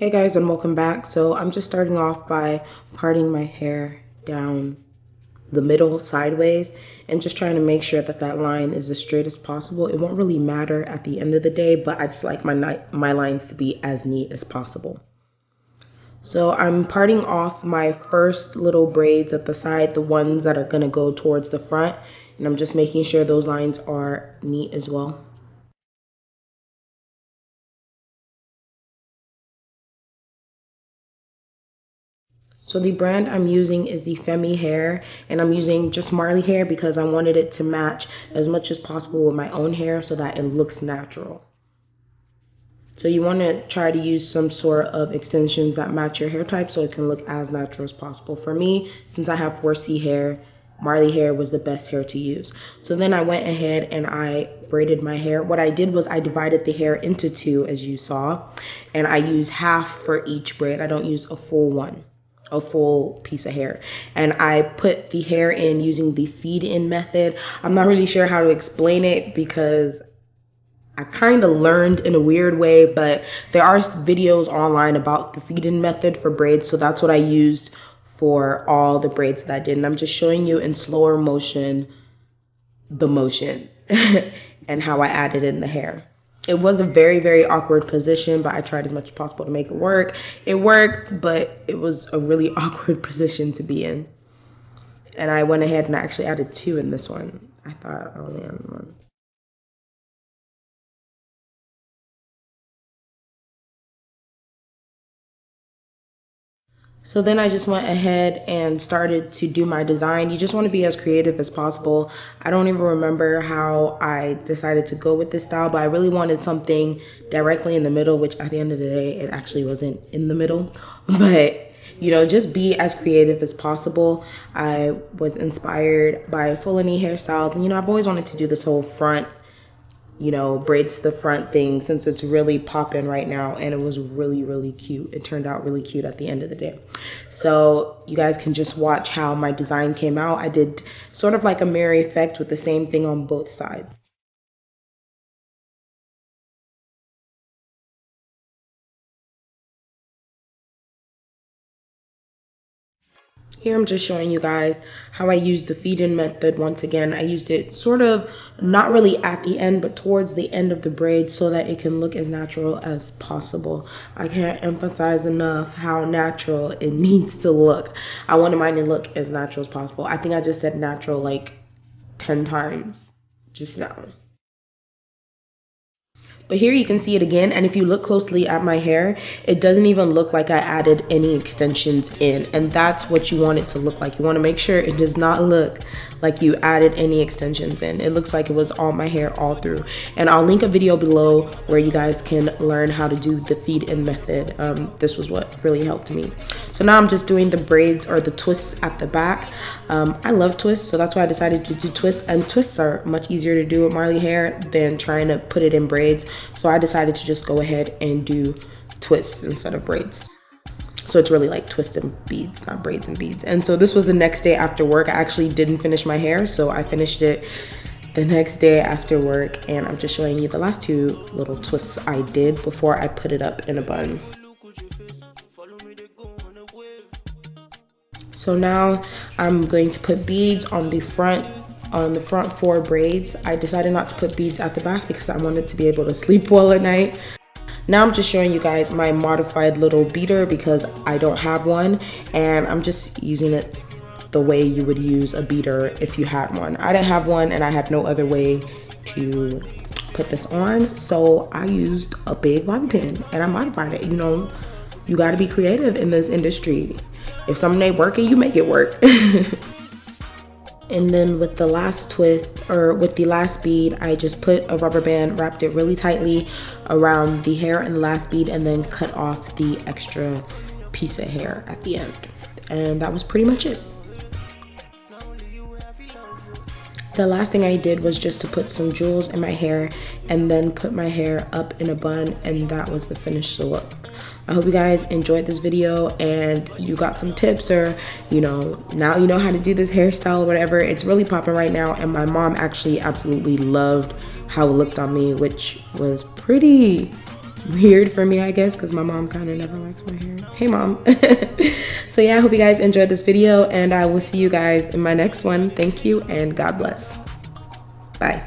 Hey guys, and welcome back. So I'm just starting off by parting my hair down the middle sideways and just trying to make sure that that line is as straight as possible. It won't really matter at the end of the day, but I just like my lines to be as neat as possible. So I'm parting off my first little braids at the side, the ones that are going to go towards the front, and I'm just making sure those lines are neat as well. So the brand I'm using is the Femi hair, and I'm using just Marley hair because I wanted it to match as much as possible with my own hair so that it looks natural. So you want to try to use some sort of extensions that match your hair type so it can look as natural as possible. For me, since I have 4C hair, Marley hair was the best hair to use. So then I went ahead and I braided my hair. What I did was I divided the hair into two, as you saw, and I use half for each braid. I don't use a full one, a full piece of hair. And I put the hair in using the feed in method. I'm not really sure how to explain it because I kind of learned in a weird way, but there are videos online about the feed in method for braids, so that's what I used for all the braids that I did. And I'm just showing you in slower motion the motion and how I added in the hair. It was a very, very awkward position, but I tried as much as possible to make it work. It worked, but it was a really awkward position to be in. And I went ahead and I actually added two in this one. I thought I only added one. So then I just went ahead and started to do my design. You just want to be as creative as possible. I don't even remember how I decided to go with this style, but I really wanted something directly in the middle, which at the end of the day, it actually wasn't in the middle. But, you know, just be as creative as possible. I was inspired by full knee hairstyles. And, you know, I've always wanted to do this whole front, you know, braids to the front thing since it's really popping right now, and it was really, really cute. It turned out really cute at the end of the day. So you guys can just watch how my design came out. I did sort of like a mirror effect with the same thing on both sides. Here I'm just showing you guys how I used the feed-in method. Once again, I used it sort of not really at the end, but towards the end of the braid so that it can look as natural as possible. I can't emphasize enough how natural it needs to look. I wanted mine to look as natural as possible. I think I just said natural like 10 times just now. But here you can see it again, and if you look closely at my hair, it doesn't even look like I added any extensions in, and that's what you want it to look like. You want to make sure it does not look like you added any extensions in. It looks like it was all my hair all through. And I'll link a video below where you guys can learn how to do the feed-in method. This was what really helped me. So now I'm just doing the braids or the twists at the back. I love twists, so that's why I decided to do twists, and twists are much easier to do with Marley hair than trying to put it in braids. So I decided to just go ahead and do twists instead of braids. So it's really like twists and beads, not braids and beads. And so this was the next day after work. I actually didn't finish my hair, so I finished it the next day after work. And I'm just showing you the last two little twists I did before I put it up in a bun. So now I'm going to put beads on the front four braids. I decided not to put beads at the back because I wanted to be able to sleep well at night. Now I'm just showing you guys my modified little beater because I don't have one, and I'm just using it the way you would use a beater if you had one. I didn't have one and I had no other way to put this on, so I used a big bobby pin and I modified it. You know, you got to be creative in this industry. If something ain't working, you make it work. And then with the last twist, or with the last bead, I just put a rubber band, wrapped it really tightly around the hair and the last bead, and then cut off the extra piece of hair at the end. And that was pretty much it. The last thing I did was just to put some jewels in my hair and then put my hair up in a bun, and that was the finished look. I hope you guys enjoyed this video and you got some tips, or, you know, now you know how to do this hairstyle or whatever. It's really popping right now, and my mom actually absolutely loved how it looked on me, which was pretty weird for me, I guess, because my mom kind of never likes my hair. Hey, Mom. So yeah, I hope you guys enjoyed this video, and I will see you guys in my next one. Thank you, and God bless. Bye.